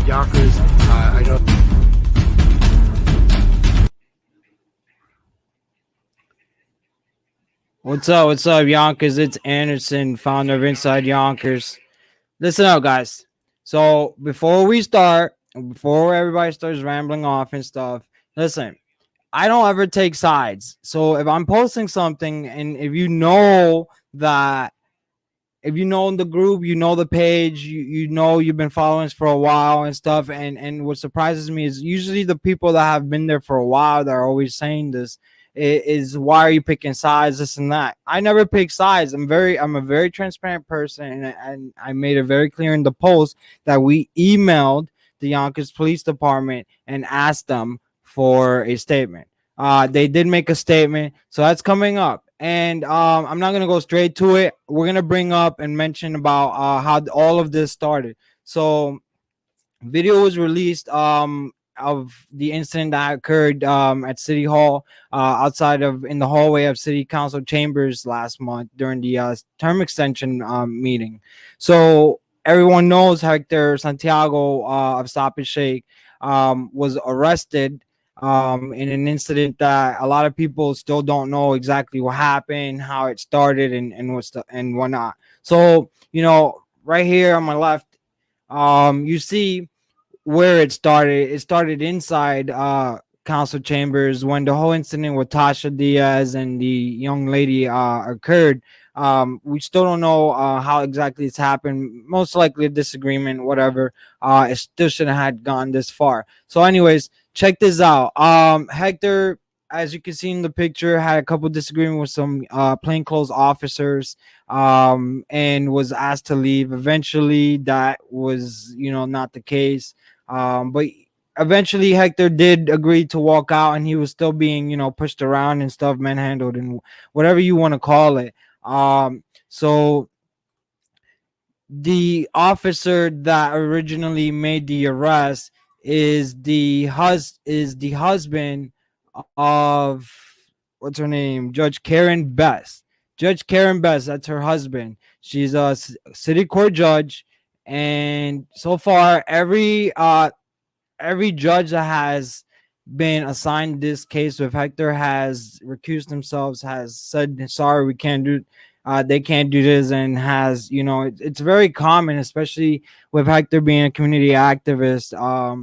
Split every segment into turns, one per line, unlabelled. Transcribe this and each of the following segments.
Yonkers. I know.
What's up, Yonkers? It's Anderson, founder of Inside Yonkers. Listen up, guys. So before we start, before everybody starts rambling off and stuff, listen. I don't ever take sides. So if I'm posting something, and if you know the group, you know the page, you know you've been following us for a while and stuff, and what surprises me is usually the people that have been there for a while that are always saying this is why are you picking sides, this and that. I never pick sides. I'm a very transparent person, and I made it very clear in the post that we emailed the Yonkers Police Department and asked them for a statement. They did make a statement, so that's coming up. And I'm not gonna go straight to it. We're gonna bring up and mention about how all of this started. So, video was released of the incident that occurred at City Hall, outside of in the hallway of City Council chambers last month during the term extension meeting. So everyone knows Hector Santiago of Stop and Shake was arrested in an incident that a lot of people still don't know exactly what happened, how it started, and whatnot. So right here on my left, you see where it started. It started inside council chambers when the whole incident with Tasha Diaz and the young lady occurred. We still don't know how exactly it's happened. Most likely a disagreement, whatever. It still shouldn't have gone this far. So, anyways, check this out. Hector, as you can see in the picture, had a couple disagreement with some plainclothes officers, and was asked to leave. Eventually, that was not the case. But eventually Hector did agree to walk out, and he was still being, pushed around and stuff, manhandled and whatever you want to call it. So the officer that originally made the arrest is the husband of, what's her name, Judge Karen Best. Judge Karen Best, that's her husband. She's a city court judge, and so far every judge that has been assigned this case with Hector has recused themselves, has said sorry, we can't do, they can't do this, and has, it's very common, especially with Hector being a community activist. A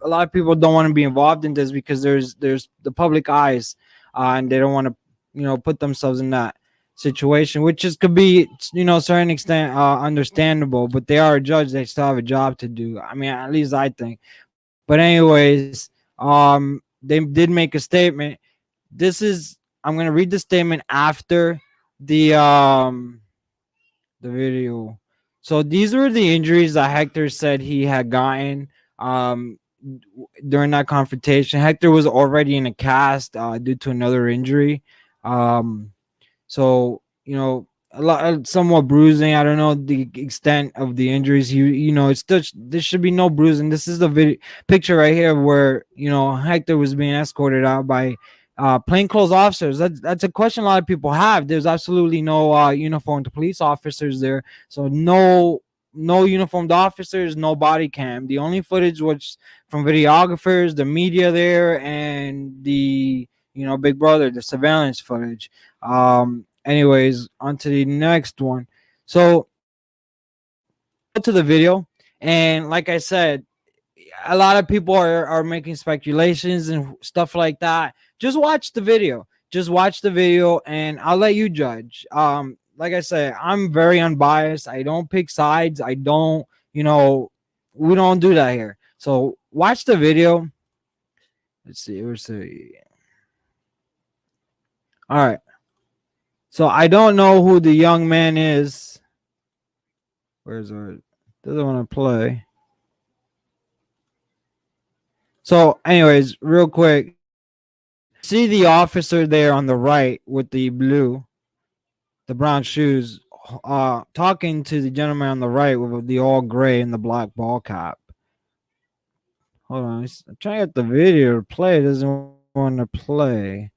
lot of people don't want to be involved in this because there's the public eyes, and they don't want to, put themselves in that situation, which is could be, certain extent understandable. But they are a judge; they still have a job to do. I mean, at least I think. But anyways, they did make a statement. This is I'm gonna read the statement after the um the video. So these were the injuries that Hector said he had gotten during that confrontation. Hector was already in a cast due to another injury. Um, so a lot, somewhat bruising. I don't know the extent of the injuries. It's still, there should be no bruising. This is the video picture right here where Hector was being escorted out by plainclothes officers. That's a question a lot of people have. There's absolutely no uniformed police officers there, so no uniformed officers, no body cam. The only footage was from videographers, the media there, and the Big Brother, the surveillance footage. Anyways, on to the next one. So go to the video, and like I said, a lot of people are making speculations and stuff like that. Just watch the video. Just watch the video, and I'll let you judge. Like I said, I'm very unbiased. I don't pick sides. I don't, we don't do that here. So watch the video. Let's see. Let's see. All right. So I don't know who the young man is. Where's it? Doesn't want to play. So, anyways, real quick, see the officer there on the right with the brown shoes, talking to the gentleman on the right with the all gray and the black ball cap. Hold on, I'm trying to get the video to play. It doesn't want to play.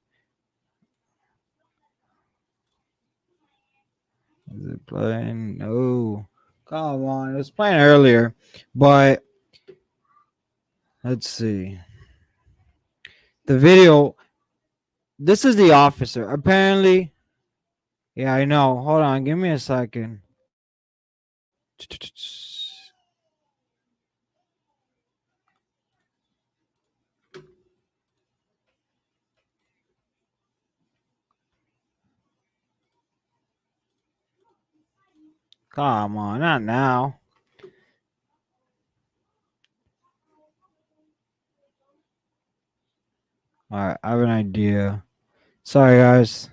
Is it playing? No. Come on, it was playing earlier, but let's see the video. This is the officer. Apparently, yeah, I know. Hold on, give me a second. Come on, not now. All right, I have an idea. Sorry, guys.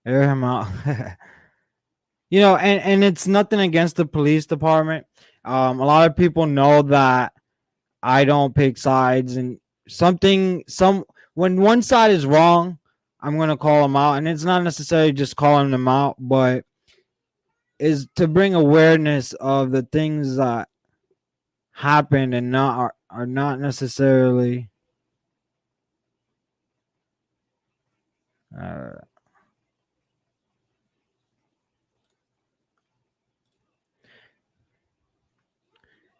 Air him out. And it's nothing against the police department. A lot of people know that I don't pick sides, and when one side is wrong, I'm gonna call them out, and it's not necessarily just calling them out, but is to bring awareness of the things that happen and are not necessarily. Uh,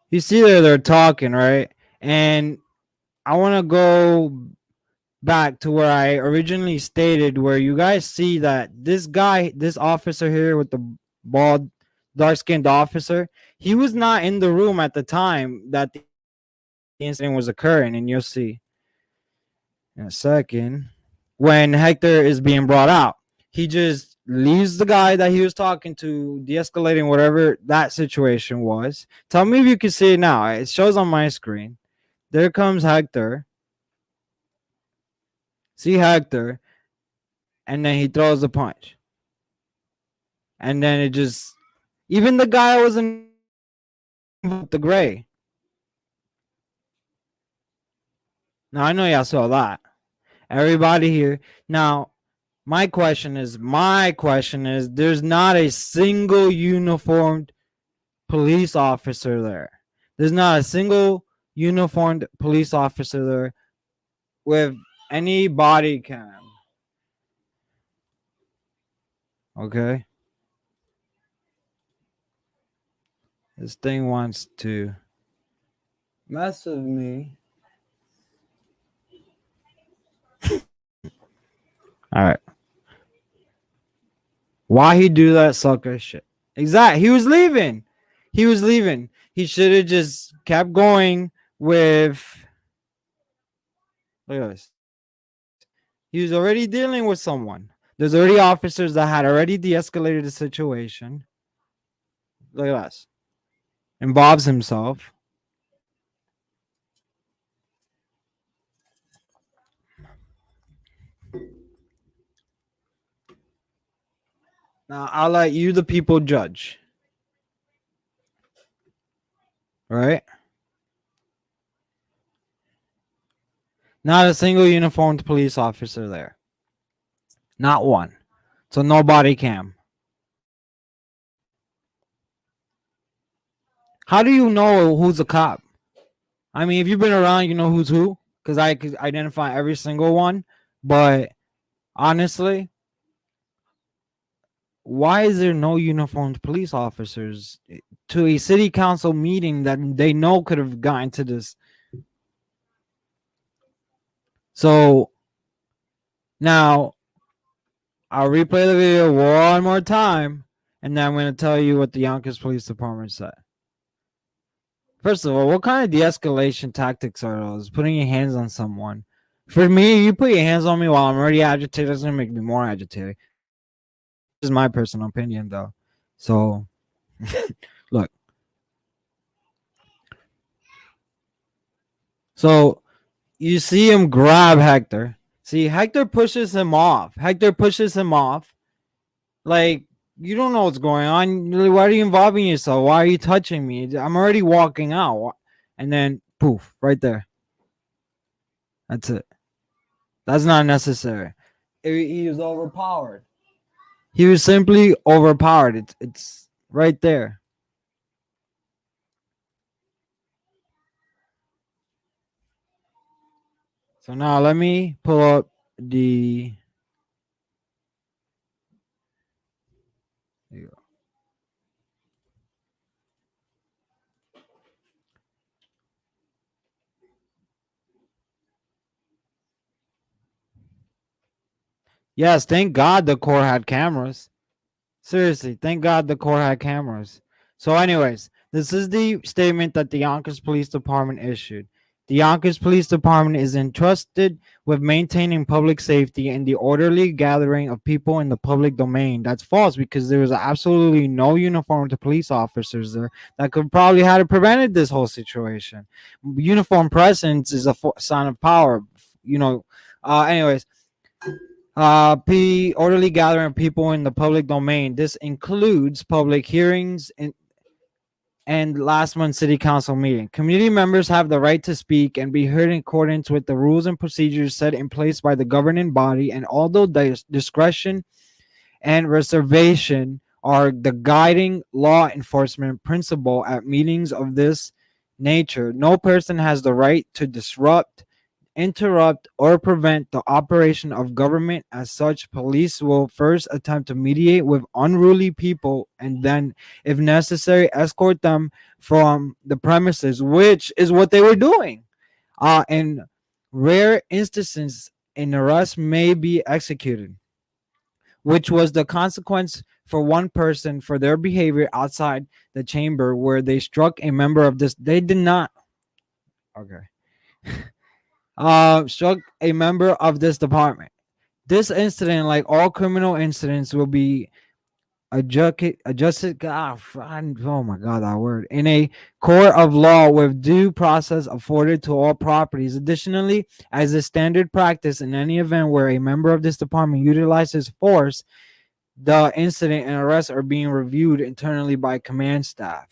you see, they're talking, right, and I want to go back to where I originally stated, where you guys see that this guy, this officer here with the bald, dark skinned officer, he was not in the room at the time that the incident was occurring. And you'll see in a second when Hector is being brought out. He just leaves the guy that he was talking to, de escalating whatever that situation was. Tell me if you can see it now. It shows on my screen. There comes Hector. See Hector, and then he throws a punch. And then it just, even the guy was in the gray. Now I know y'all saw that. Everybody here. Now, my question is, there's not a single uniformed police officer there. There's not a single uniformed police officer there with any body cam. Okay? This thing wants to mess with me. All right. Why he do that sucker shit? Exactly. He was leaving. He was leaving. He should have just kept going with. Look at this. He was already dealing with someone. There's already officers that had already de-escalated the situation. Look at us. Involves himself. Now I'll let you, the people, judge. Right? Not a single uniformed police officer there. Not one. So no body cam. How do you know who's a cop? I mean, if you've been around, you know who's who. Because I could identify every single one. But honestly, why is there no uniformed police officers to a city council meeting that they know could have gotten to this? So now I'll replay the video one more time, and then I'm going to tell you what the Yonkers Police Department said. First of all, what kind of de-escalation tactics are those? Putting your hands on someone. For me, you put your hands on me while I'm already agitated, it's going to make me more agitated. This is my personal opinion, though. So, look. So, you see him grab Hector. See, Hector pushes him off. Like, you don't know what's going on. Why are you involving yourself? Why are you touching me? I'm already walking out. And then, poof, right there. That's it. That's not necessary. He was overpowered. He was simply overpowered. It's right there. So now let me pull up the yes, thank God the court had cameras. Seriously, thank God the court had cameras. So, anyways, this is the statement that the Yonkers Police Department issued. The Yonkers Police Department is entrusted with maintaining public safety and the orderly gathering of people in the public domain. That's false because there was absolutely no uniformed police officers there that could probably have prevented this whole situation. Uniform presence is a sign of power. You know. Anyways, orderly gathering of people in the public domain. This includes public hearings and last month's city council meeting. Community members have the right to speak and be heard in accordance with the rules and procedures set in place by the governing body. And although discretion and reservation are the guiding law enforcement principle at meetings of this nature, no person has the right to disrupt, interrupt, or prevent the operation of government. As such, police will first attempt to mediate with unruly people and then, if necessary, escort them from the premises, which is what they were doing. In rare instances, an arrest may be executed, which was the consequence for one person for their behavior outside the chamber where they struck a member of this. They did not. Okay. Struck a member of this department. This incident, like all criminal incidents, will be adjusted. Oh my God, that word. In a court of law with due process afforded to all properties. Additionally, as a standard practice in any event where a member of this department utilizes force, the incident and arrest are being reviewed internally by command staff.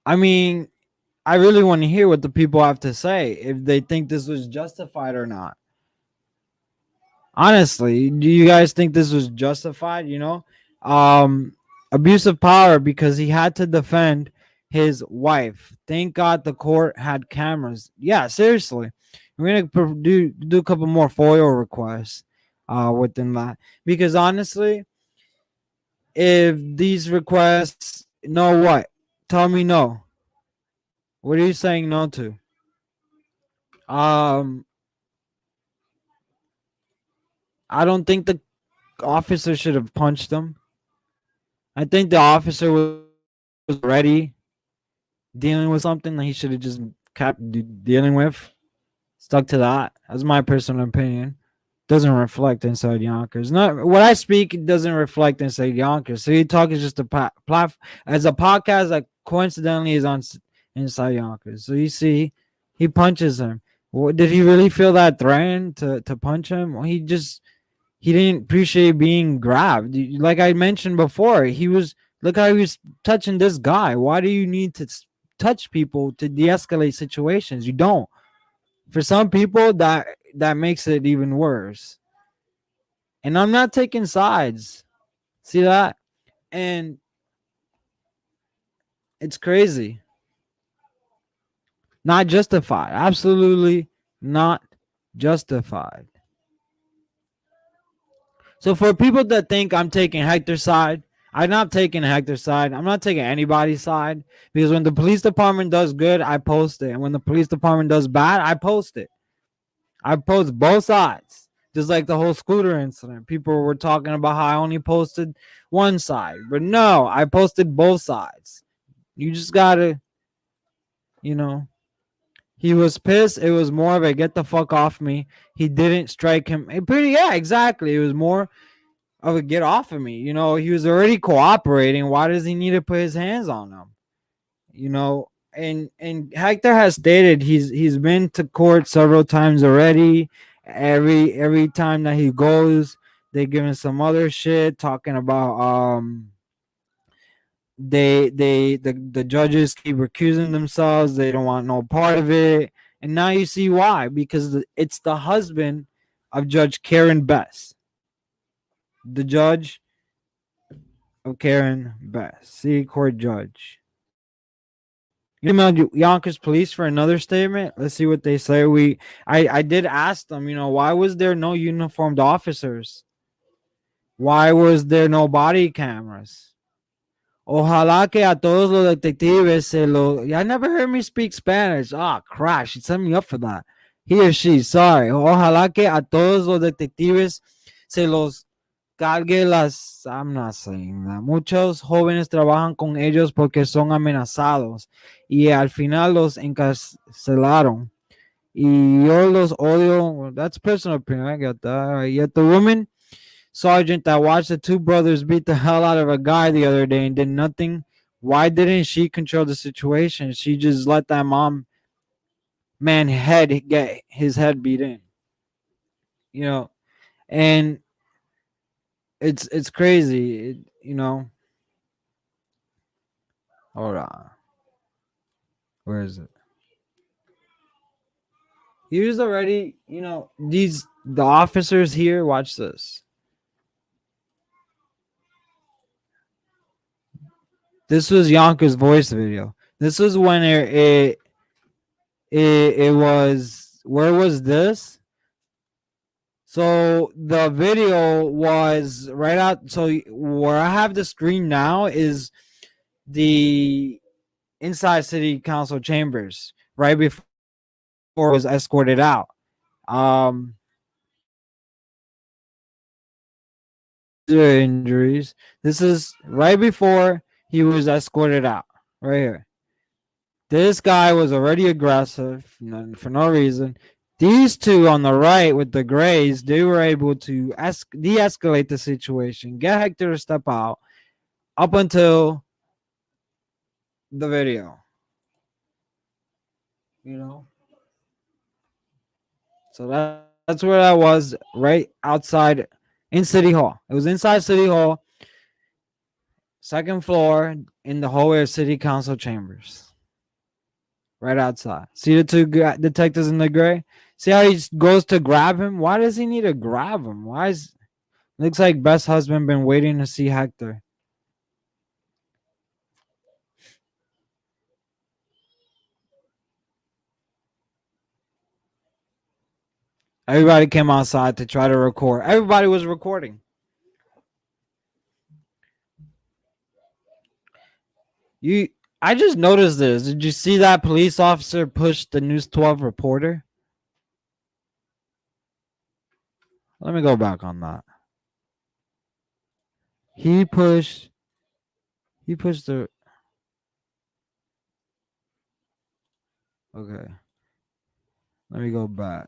I mean, I really want to hear what the people have to say if they think this was justified or not. Honestly, do you guys think this was justified? Um, abuse of power because he had to defend his wife. Thank God the court had cameras. Yeah, seriously, we're gonna do a couple more FOIA requests within that because honestly, if these requests, no, what? Tell me no. What are you saying no to? Um, I don't think the officer should have punched him. I think the officer was already dealing with something that he should have just kept dealing with. Stuck to that. That's my personal opinion. Doesn't reflect inside Yonkers. Not what I speak. It doesn't reflect inside Yonkers. So Talk is just a as a podcast that coincidentally is on inside Yonkers. So you see, he punches him. Did he really feel that threatened to punch him? Well, he didn't appreciate being grabbed. Like I mentioned before, he was look how he was touching this guy. Why do you need to touch people to de-escalate situations? You don't. For some people, that makes it even worse. And I'm not taking sides. See that? And it's crazy. Not justified. Absolutely not justified. So for people that think I'm taking Hector's side, I'm not taking Hector's side. I'm not taking anybody's side because when the police department does good, I post it. And when the police department does bad, I post it. I post both sides. Just like the whole scooter incident. People were talking about how I only posted one side. But no, I posted both sides. You just gotta, you know. He was pissed. It was more of a get the fuck off me. He didn't strike him. Yeah, exactly. It was more of a get off of me. He was already cooperating. Why does he need to put his hands on him? And Hector has stated he's been to court several times already. Every time that he goes, they give him some other shit talking about the judges keep recusing themselves. They don't want no part of it. And now you see why, because it's the husband of Judge Karen Best, the judge of Karen Best, see, court judge. emailed Yonkers police for another statement. Let's see what they say. I did ask them, why was there no uniformed officers? Why was there no body cameras? Ojalá que a todos los detectives se lo. Y'all never heard me speak Spanish. Ah, crap. She set me up for that. He or she, sorry. Ojalá que a todos los detectives se los cargue las. I'm not saying that. Muchos jóvenes trabajan con ellos porque son amenazados y al final los encarcelaron. Y yo los odio. Well, that's personal opinion. I got that. All right. Yet the woman sergeant that watched the two brothers beat the hell out of a guy the other day and did nothing. Why didn't she control the situation? She just let that man head get his head beat in. You know, and it's crazy. Hold on. Where is it? Here's already, the officers here. Watch this. This was Yonkers voice video. This was when it was. Where was this? So the video was right out. So where I have the screen now is the inside city council chambers right before it was escorted out. Um, injuries. This is right before he was escorted out. Right here. This guy was already aggressive for no reason. These two on the right with the grays, they were able to de-escalate the situation, get Hector to step out up until the video. You know, so that's where I was, right outside in City Hall. It was inside City Hall, second floor in the hallway of City Council chambers, right outside. See the two detectives in the gray? See how he goes to grab him? Why does he need to grab him? Why is looks like best husband been waiting to see Hector. Everybody came outside to try to record. Everybody was recording. You I just noticed this. Did you see that police officer push the News 12 reporter? Let me go back on that. He pushed the okay. Let me go back.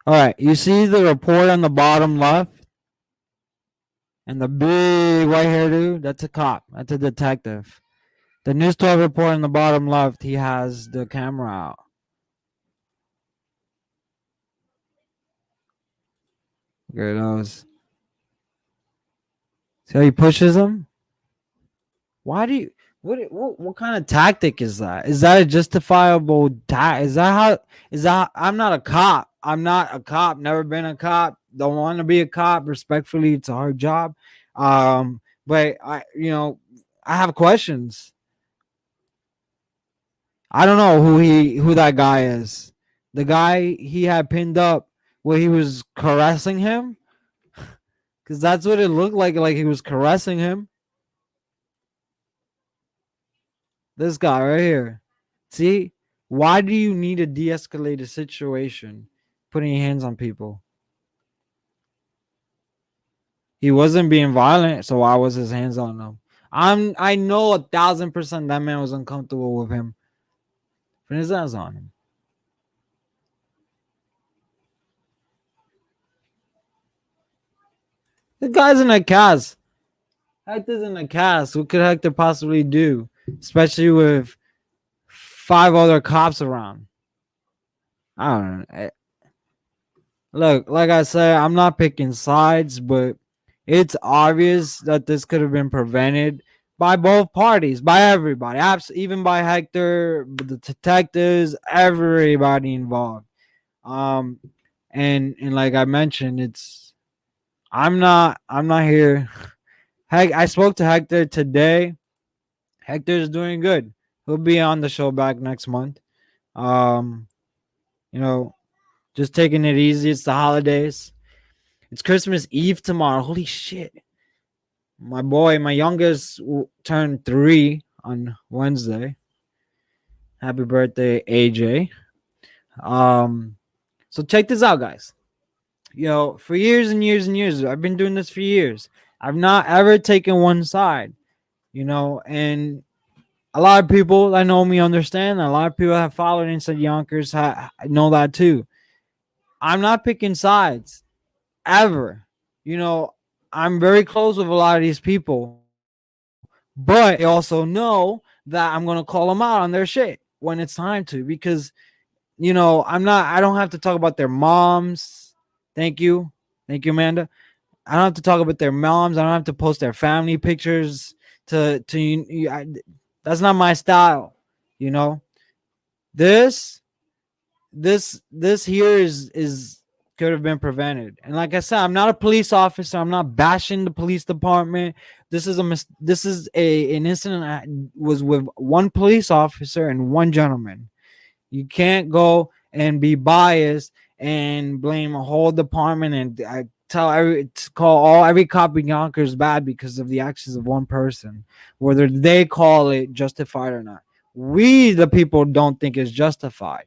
All right, you see the report on the bottom left and the big white hair dude? That's a cop. That's a detective. The News 12 report on the bottom left, he has the camera out. There it is. See how he pushes him? Why do you what kind of tactic is that? Is that a justifiable is that how is that I'm not a cop. I'm not a cop, never been a cop, don't want to be a cop. Respectfully, it's a hard job. But I have questions. I don't know who that guy is. The guy he had pinned up where he was caressing him. Cause that's what it looked like he was caressing him. This guy right here. See, why do you need to de-escalate a situation? Putting your hands on people. He wasn't being violent, so why was his hands on them? I know 1,000% that man was uncomfortable with him. Putting his hands on him. The guy's in a cast. Hector's in a cast. What could Hector possibly do? Especially with 5 other cops around. I don't know. Look, like I said, I'm not picking sides, but it's obvious that this could have been prevented by both parties, by everybody, even by Hector, the detectives, everybody involved. Um, and like I mentioned, I'm not here. Heck, I spoke to Hector today. Hector's doing good. He'll be on the show back next month. Um, you know, just taking it easy. It's the holidays. It's Christmas Eve tomorrow. Holy shit. My boy, my youngest, turned 3 on Wednesday. Happy birthday, AJ. Um, so check this out, guys. For years and years and years, I've been doing this for years. I've not ever taken one side, and a lot of people that know me understand. A lot of people have followed and said Yonkers know that too. I'm not picking sides ever. You know, I'm very close with a lot of these people, but they also know that I'm gonna call them out on their shit when it's time to, because I don't have to talk about their moms. Thank you, Amanda. I don't have to talk about their moms. I don't have to post their family pictures that's not my style. You know, this this here is could have been prevented. And like I said, I'm not a police officer. I'm not bashing the police department. This is a an incident that was with one police officer and one gentleman. You can't go and be biased and blame a whole department and call every cop in Yonkers bad because of the actions of one person, whether they call it justified or not. We, the people, don't think it's justified.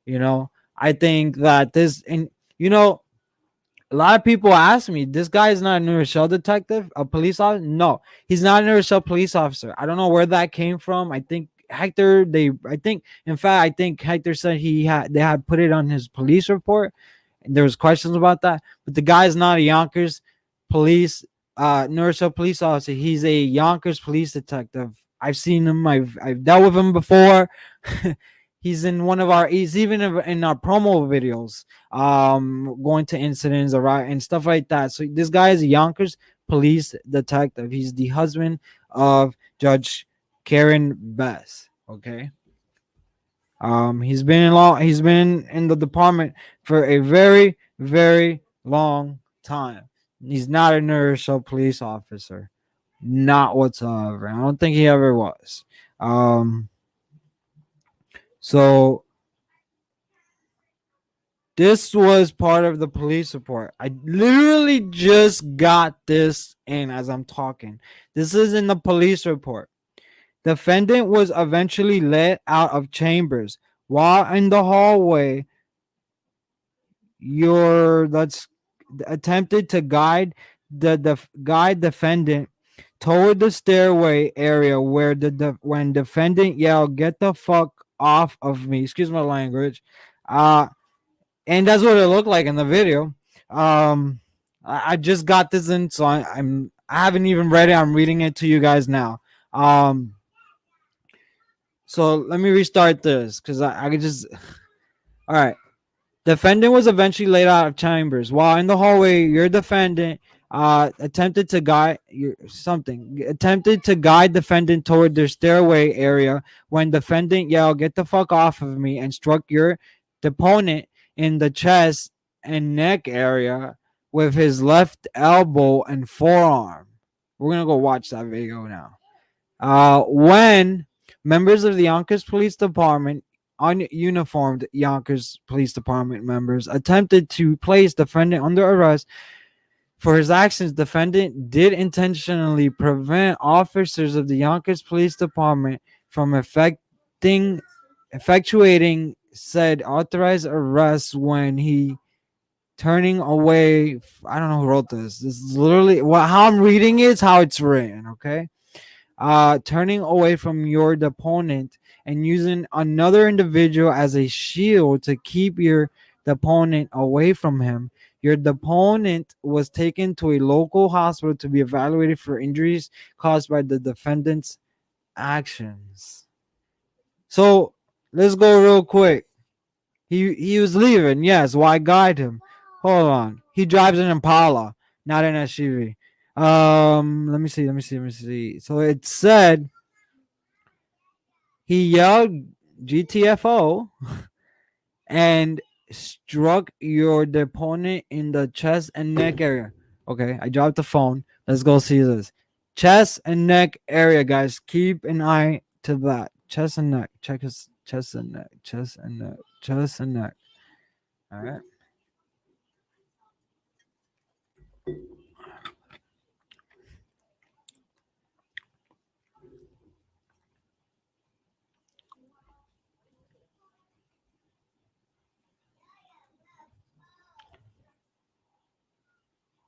You know, I think that you know, a lot of people ask me, this guy is not a New Rochelle detective, a police officer. No, he's not a New Rochelle police officer. I don't know where that came from. I think I think Hector said they had put it on his police report. And there was questions about that, but the guy is not a Yonkers police, New Rochelle police officer. He's a Yonkers police detective. I've seen him. I've dealt with him before. He's even in our promo videos, going to incidents and stuff like that. So this guy is a Yonkers police detective. He's the husband of Judge Karen Bess. Okay. He's been in the department for a very, very long time. He's not a New police officer. Not whatsoever. I don't think he ever was. Um so this was part of the police report. I literally just got this in as I'm talking. This is in the police report. Defendant was eventually let out of chambers. While in the hallway, your that's attempted to guide guide defendant toward the stairway area where when defendant yelled, "Get the fuck off of me!" Excuse my language. Uh, and that's what it looked like in the video. I just got this in, so I haven't even read it. I'm reading it to you guys now. So let me restart this because I could just. All right. Defendant was eventually laid out of chambers. While in the hallway, your defendant attempted to guide defendant toward their stairway area when defendant yelled, "Get the fuck off of me," and struck your deponent in the chest and neck area with his left elbow and forearm. We're gonna go watch that video now. When members of the Yonkers Police Department, ununiformed Yonkers Police Department members, attempted to place defendant under arrest for his actions, defendant did intentionally prevent officers of the Yonkers Police Department from effectuating said authorized arrest when he turning away. I don't know who wrote this. This is literally how I'm reading it is how it's written. Okay. Turning away from your opponent and using another individual as a shield to keep your opponent away from him. Your opponent was taken to a local hospital to be evaluated for injuries caused by the defendant's actions. So let's go real quick. He was leaving. Yes, why guide him? Hold on. He drives an Impala, not an SUV. Let me see. So it said he yelled GTFO and struck your opponent in the chest and neck area. Okay, I dropped the phone. Let's go see this. chest and neck area, guys. Keep an eye to that. Chest and neck. Check his chest and neck. Chest and neck. Chest and neck. All right.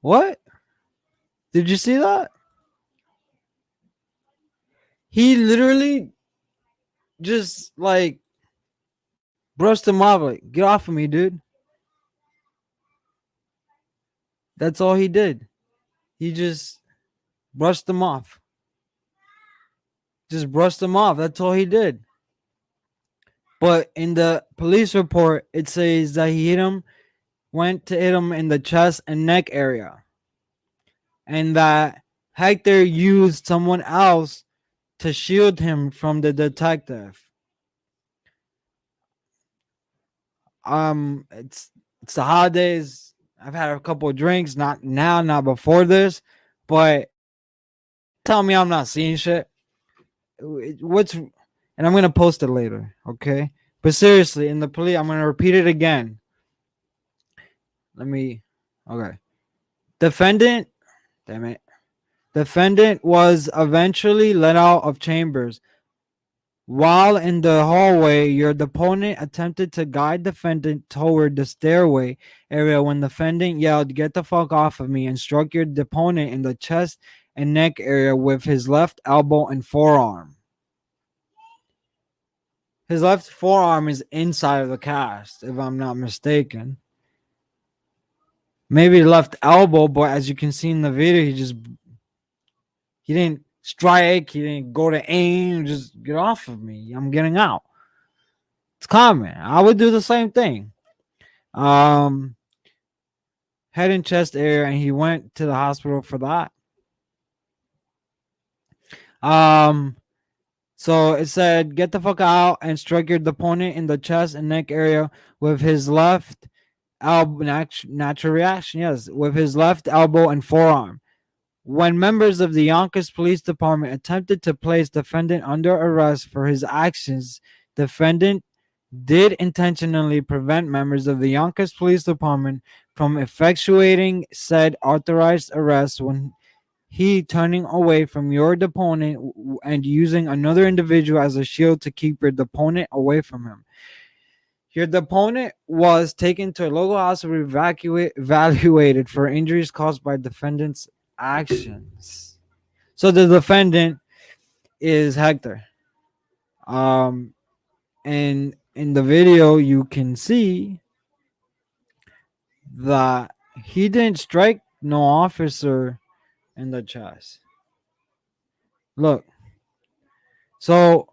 What? Did you see that? He literally just like brushed him off. Like, get off of me, dude. That's all he did. He just brushed him off. Just brushed him off. That's all he did. But in the police report, it says that he hit him, went to hit him in the chest and neck area, and that Hector used someone else to shield him from the detective. It's the holidays. I've had a couple of drinks, not now, not before this, but tell me I'm not seeing shit. What's and I'm gonna post it later, okay? But seriously, in the police, I'm gonna repeat it again. Let me. Okay. Defendant. Damn it. Defendant was eventually let out of chambers. While in the hallway, your opponent attempted to guide defendant toward the stairway area when defendant yelled, "Get the fuck off of me," and struck your opponent in the chest and neck area with his left elbow and forearm. His left forearm is inside of the cast, if I'm not mistaken. Maybe left elbow, but as you can see in the video, he didn't strike, he didn't go to aim, just get off of me. I'm getting out. It's common. I would do the same thing. Um Head and chest area, and he went to the hospital for that. Um So it said, get the fuck out, and struck your opponent in the chest and neck area with his left elbow. Natural reaction, yes, with his left elbow and forearm. When members of the Yonkers Police Department attempted to place defendant under arrest for his actions, defendant did intentionally prevent members of the Yonkers Police Department from effectuating said authorized arrest when he turning away from your opponent and using another individual as a shield to keep your opponent away from him. Your opponent was taken to a local hospital evaluated for injuries caused by defendant's actions. So the defendant is Hector. And in the video you can see that he didn't strike no officer in the chest. Look. So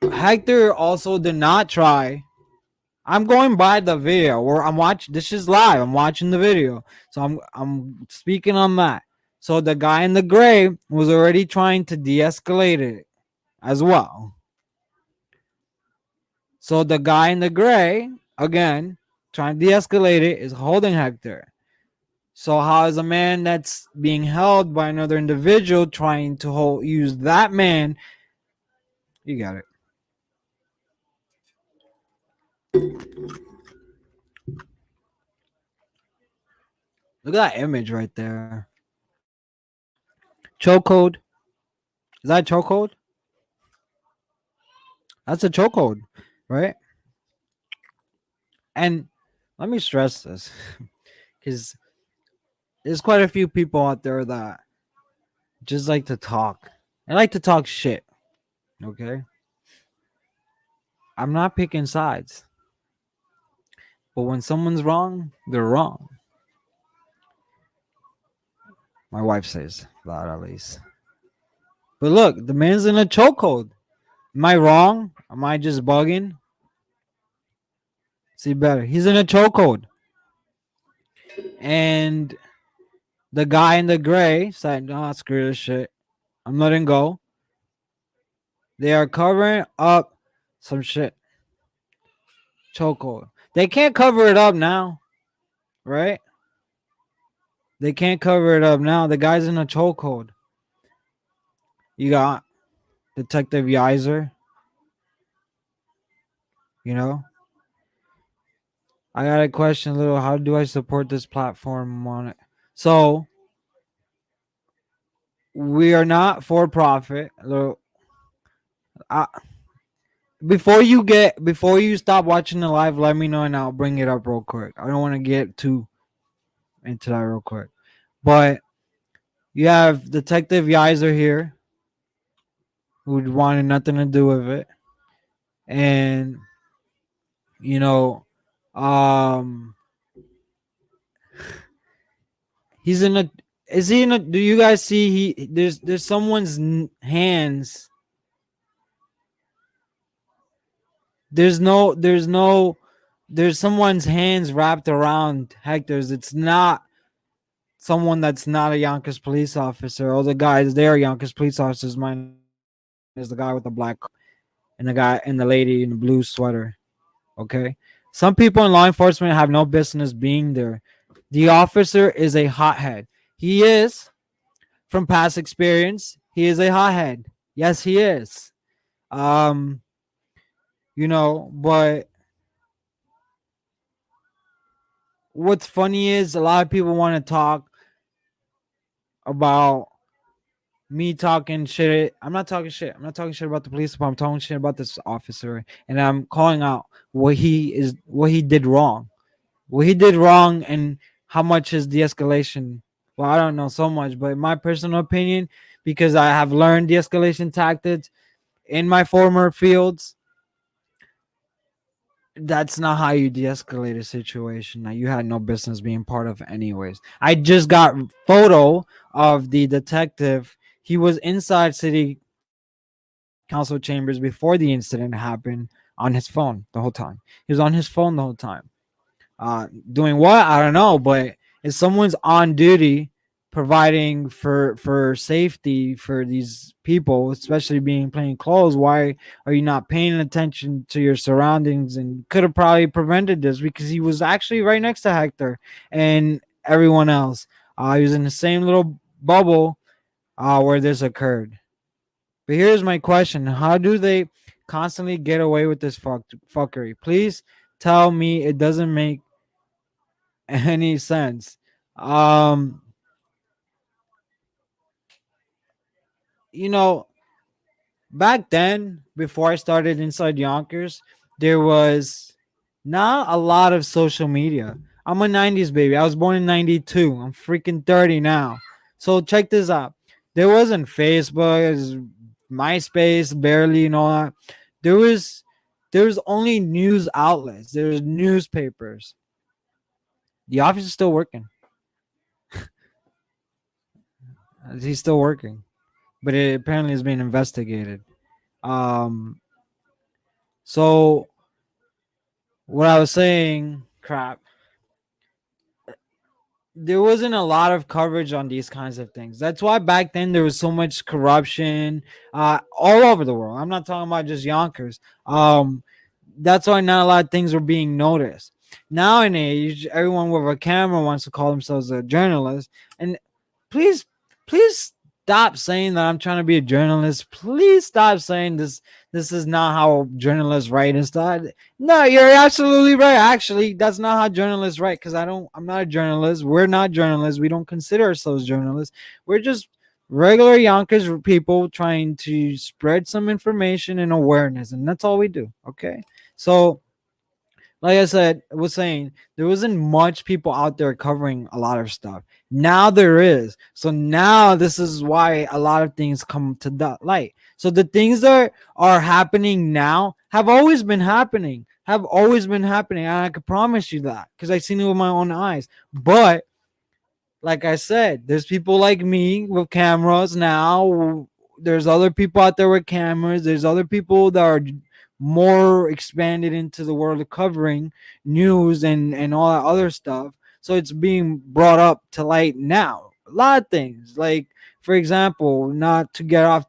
Hector also did not try. I'm going by the video where I'm watching. This is live. I'm watching the video, so I'm speaking on that. So the guy in the gray was already trying to de-escalate it as well. So the guy in the gray, again, trying to de-escalate it, is holding Hector. So how is a man that's being held by another individual trying to use that man? You got it. Look at that image right there. Chokehold. Is that a chokehold? That's a chokehold, right? And let me stress this because there's quite a few people out there that just like to talk. I like to talk shit. Okay. I'm not picking sides. But when someone's wrong, they're wrong. My wife says that at least. But look, the man's in a chokehold. Am I wrong? Am I just bugging? See better. He's in a chokehold. And the guy in the gray said, "No, screw this shit. I'm letting go." They are covering up some shit. Chokehold. They can't cover it up now, right? They can't cover it up now. The guy's in a chokehold. You got Detective Yizer. You know, I got a question. A little. How do I support this platform on it? So we are not for profit. Look, I, before you stop watching the live, let me know and I'll bring it up real quick. I don't want to get too into that real quick, but you have Detective Yizer here who wanted nothing to do with it, and you know, um, he's in a. Is he in a? Do you guys see? There's someone's hands. There's someone's hands wrapped around Hector's. It's not someone that's not a Yonkers police officer. All the guys there are Yonkers police officers. Mine is the guy with the black and the lady in the blue sweater. Okay. Some people in law enforcement have no business being there. The officer is a hothead. He is, from past experience, he is a hothead. Yes, he is. Um, but what's funny is a lot of people want to talk about me talking shit. I'm not talking shit. I'm not talking shit about the police department. I'm talking shit about this officer, and I'm calling out what he did wrong. What he did wrong, and how much is de-escalation. Well, I don't know so much, but in my personal opinion, because I have learned de-escalation tactics in my former fields, that's not how you de-escalate a situation that you had no business being part of anyways. I just got photo of the detective. He was inside city council chambers before the incident happened on his phone the whole time. He was on his phone the whole time. Doing what? I don't know, but if someone's on duty providing for safety for these people, especially being plain clothes, why are you not paying attention to your surroundings? And could have probably prevented this because he was actually right next to Hector and everyone else. He was in the same little bubble where this occurred. But here's my question: how do they constantly get away with this fuckery? Please tell me it doesn't make any sense. Um, you know, back then, before I started inside Yonkers, there was not a lot of social media. I'm a 90s baby. I was born in 92. I'm freaking 30 now. So check this out. There wasn't Facebook, it was MySpace, barely, and all that. There was there was only news outlets. There's newspapers. The office is still working. He's still working, but it apparently is being investigated. Um, so what I was saying, crap, there wasn't a lot of coverage on these kinds of things. That's why back then there was so much corruption all over the world. I'm not talking about just Yonkers. That's why not a lot of things were being noticed. Nowadays, everyone with a camera wants to call themselves a journalist, and please, please stop saying that I'm trying to be a journalist. Please stop saying this. This is not how journalists write and stuff. No, you're absolutely right. Actually, that's not how journalists write. Because I'm not a journalist. We're not journalists. We don't consider ourselves journalists. We're just regular Yonkers people trying to spread some information and awareness, and that's all we do. Okay, so like I said, I was saying there wasn't much people out there covering a lot of stuff. Now there is. So now this is why a lot of things come to that light. So the things that are happening now have always been happening. Have always been happening. And I can promise you that because I've seen it with my own eyes. But like I said, there's people like me with cameras now. There's other people out there with cameras. There's other people that are more expanded into the world of covering news and all that other stuff. So it's being brought up to light now. a lot of things. Like, for example, not to get off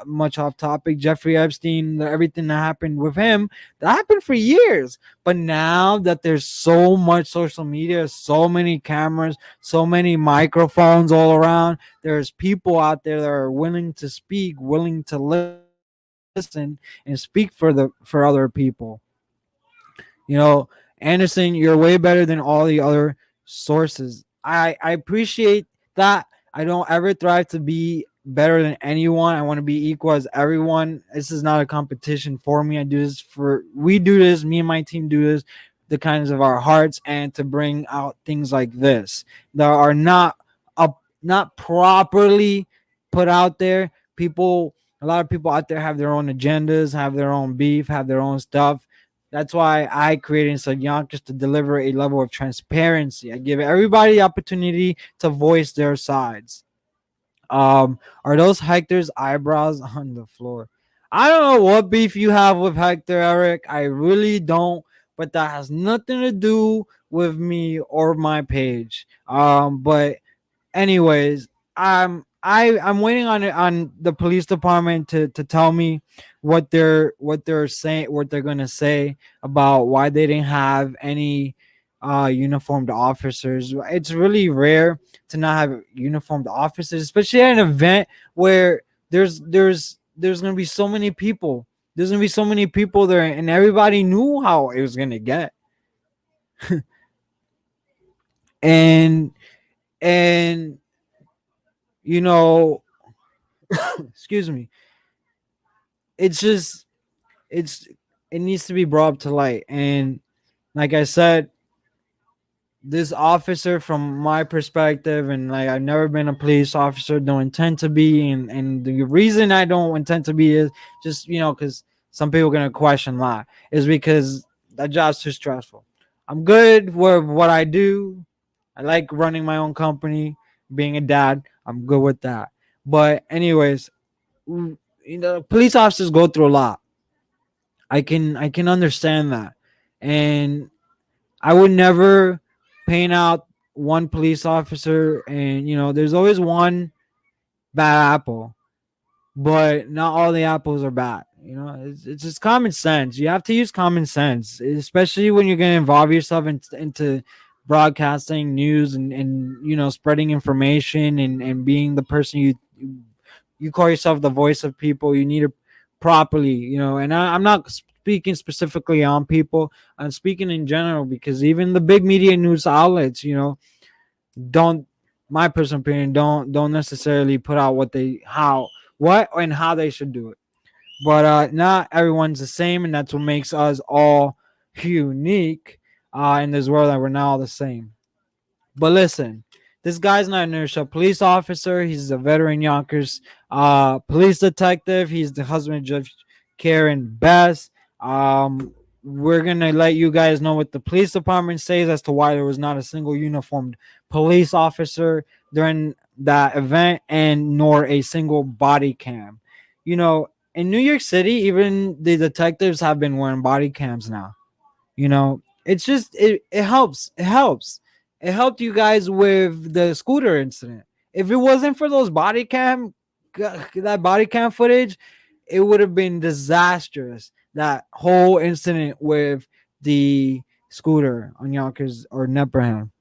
much off topic, Jeffrey Epstein, everything that happened with him, that happened for years. But now that there's so much social media, so many cameras, so many microphones all around, there's people out there that are willing to speak, willing to listen and speak for other people. You know, Anderson, you're way better than all the other sources. I appreciate that. I don't ever thrive to be better than anyone. I want to be equal as everyone. This is not a competition for me. I do this for we do this, me and my team do this, the kinds of our hearts, and to bring out things like this that are not properly put out there. People, a lot of people out there have their own agendas, have their own beef, have their own stuff. That's why I created Inside Yonkers, to deliver a level of transparency. I give everybody the opportunity to voice their sides. Are those Hector's eyebrows on the floor? I don't know what beef you have with Hector, Eric. I really don't, but that has nothing to do with me or my page. But anyways, I'm waiting on the police department to tell me what they're saying, what they're gonna say about why they didn't have any uniformed officers. It's really rare to not have uniformed officers, especially at an event where there's gonna be so many people. There's gonna be so many people there, and everybody knew how it was gonna get. and and you know, excuse me, it's just it's it needs to be brought up to light. And like I said, this officer, from my perspective, and like, I've never been a police officer, don't intend to be, and the reason I don't intend to be is just, because some people are gonna question that, is because that job's too stressful. I'm good with what I do. I like running my own company, being a dad. I'm good with that. But anyways, police officers go through a lot. I can understand that. And I would never paint out one police officer, and there's always one bad apple, but not all the apples are bad. It's just common sense. You have to use common sense, especially when you're going to involve yourself into broadcasting news, and spreading information, and being the person you call yourself the voice of people. You need to properly, and I'm not speaking specifically on people. I'm speaking in general, because even the big media news outlets, don't, my personal opinion, don't necessarily put out what and how they should do it. But not everyone's the same, and that's what makes us all unique in this world, that we're not all the same. But listen, this guy's not an inertia police officer. He's a veteran Yonkers police detective. He's the husband of Judge Karen Bass. We're gonna let you guys know what the police department says as to why there was not a single uniformed police officer during that event, and nor a single body cam. In New York City, even the detectives have been wearing body cams now. It's just, it helps. It helped you guys with the scooter incident. If it wasn't for that body cam footage, it would have been disastrous. That whole incident with the scooter on Yonkers or Nebraham.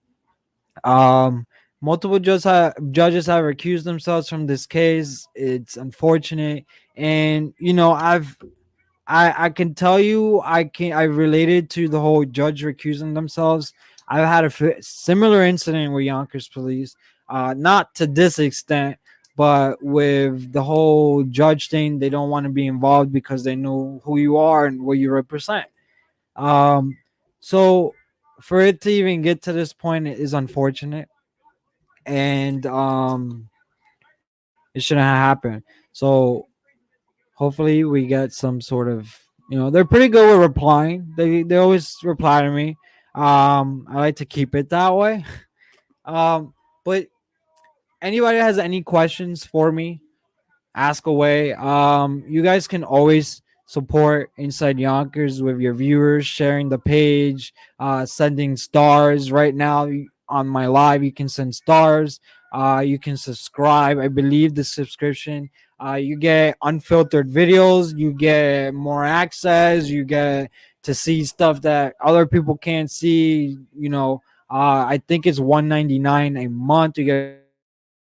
um Multiple judges have recused themselves from this case. It's unfortunate. And I can tell you, I related to the whole judge recusing themselves. I've had a similar incident with Yonkers police, not to this extent, but with the whole judge thing. They don't want to be involved because they know who you are and what you represent. Um, so for it to even get to this point is unfortunate, and it shouldn't have happened. So hopefully we get some sort of, they're pretty good with replying. They always reply to me. I like to keep it that way. But anybody has any questions for me, ask away. You guys can always support Inside Yonkers with your viewers, sharing the page, sending stars. Right now on my live, you can send stars. You can subscribe. I believe the subscription, you get unfiltered videos, you get more access, you get to see stuff that other people can't see. I think it's 199 a month. You get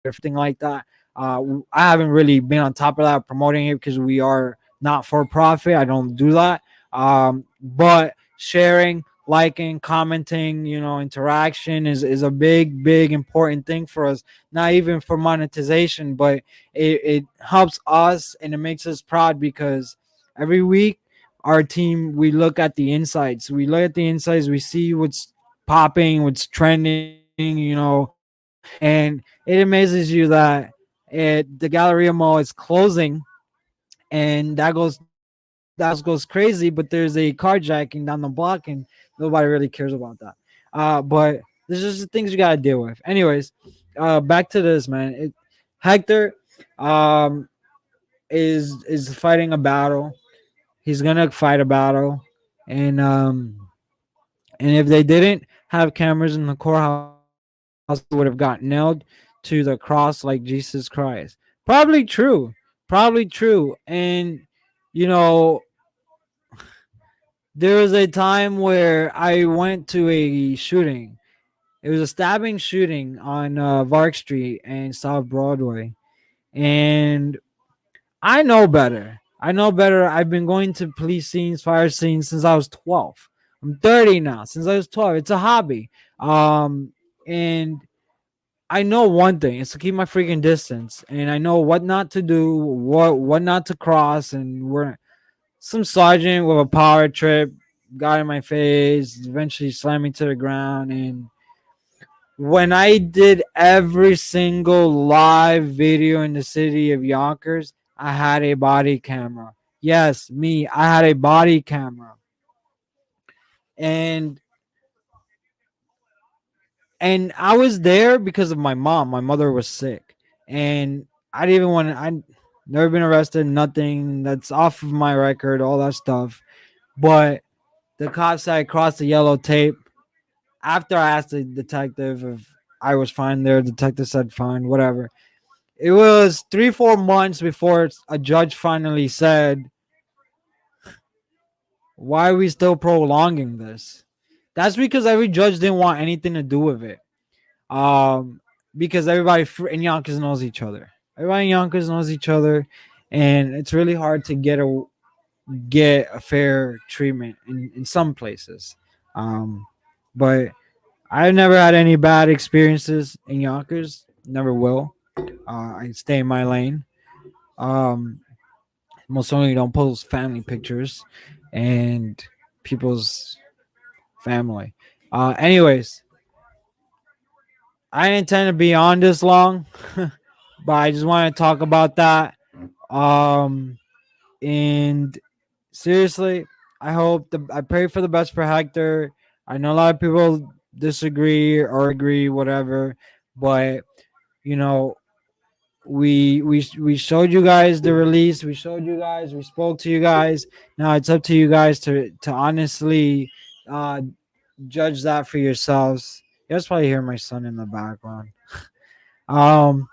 everything like that. I haven't really been on top of that promoting it because we are not for profit. I don't do that. But sharing, liking, commenting, interaction is a big important thing for us. Not even for monetization, but it helps us and it makes us proud because every week our team, we look at the insights. We look at the insights. We see what's popping, what's trending, and it amazes you that the Galleria Mall is closing, and that house goes crazy, but there's a carjacking down the block, and nobody really cares about that. But there's just the things you gotta deal with. Anyways, back to this, man. Hector, um, is fighting a battle. He's gonna fight a battle, and if they didn't have cameras in the courthouse, he would have got nailed to the cross like Jesus Christ. Probably true. And you know, there was a time where I went to a shooting. It was a stabbing shooting on Vark Street and South Broadway, and I know better. I know better. I've been going to police scenes, fire scenes since I was 12. I'm 30 now. Since I was 12, it's a hobby. And I know one thing: is to keep my freaking distance, and I know what not to do, what not to cross. And we're some sergeant with a power trip got in my face, eventually slammed me to the ground. And when I did every single live video in the city of Yonkers, I had a body camera. Yes, me. I had a body camera, and I was there because of my mom. My mother was sick, and I didn't even want to. I never been arrested. Nothing that's off of my record. All that stuff, but the cops said I crossed the yellow tape. After I asked the detective if I was fine there, the detective said fine, whatever. It was 3 4 months before a judge finally said, "Why are we still prolonging this?" That's because every judge didn't want anything to do with it. Um, because everybody in Yonkers knows each other. Everybody in Yonkers knows each other, and it's really hard to get a fair treatment in some places. But I've never had any bad experiences in Yonkers. Never will. I stay in my lane. Um, Most only don't post family pictures and people's family. Anyways, I didn't intend to be on this long, but I just want to talk about that. Um, and seriously, I pray for the best for Hector. I know a lot of people disagree or agree, whatever, but you know, we showed you guys the release. We showed you guys. We spoke to you guys. Now it's up to you guys to honestly uh, judge that for yourselves. You guys probably hear my son in the background. Um,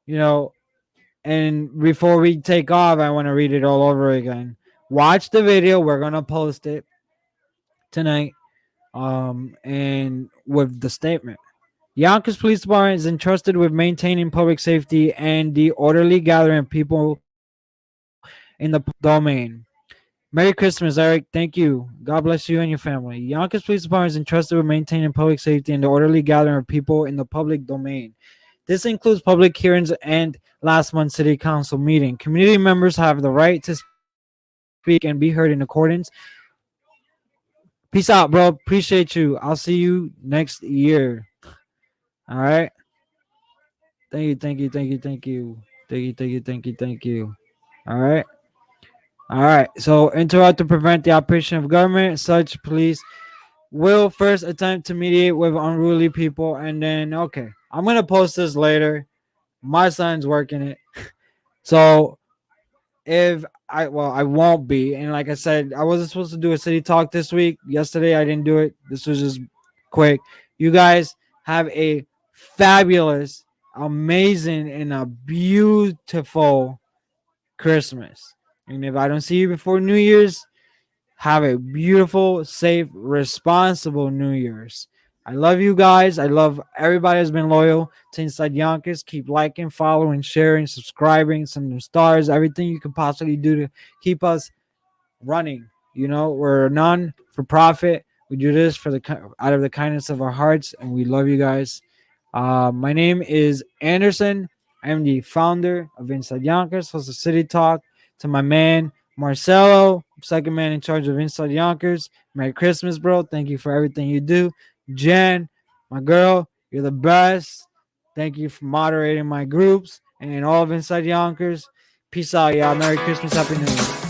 you know, and before we take off, I want to read it all over again. Watch the video. We're gonna post it tonight. And with the statement. Yonkers Police Department is entrusted with maintaining public safety and the orderly gathering of people in the domain. Merry Christmas, Eric. Thank you. God bless you and your family. Yonkers Police Department is entrusted with maintaining public safety and the orderly gathering of people in the public domain. This includes public hearings and last month's city council meeting. Community members have the right to speak and be heard in accordance. Peace out, bro. Appreciate you. I'll see you next year. All right. Thank you. All right. All right. So, interrupt to prevent the operation of government. Such police will first attempt to mediate with unruly people, and then okay. I'm gonna post this later. My son's working it, so if I won't be. And like I said, I wasn't supposed to do a city talk this week. Yesterday, I didn't do it. This was just quick. You guys have a fabulous amazing and a beautiful Christmas. And if I don't see you before New Year's, have a beautiful, safe, responsible New Year's. I love you guys. I love everybody that's been loyal to Inside Yonkers. Keep liking, following, sharing, subscribing, some stars, everything you can possibly do to keep us running. You know, we're non for profit. We do this for the out of the kindness of our hearts, and we love you guys. My name is Anderson. I'm the founder of Inside Yonkers, host of City Talk. To my man Marcelo, second man in charge of Inside Yonkers. Merry Christmas, bro. Thank you for everything you do. Jen, my girl, you're the best. Thank you for moderating my groups and all of Inside Yonkers. Peace out, y'all. Merry Christmas, Happy New Year.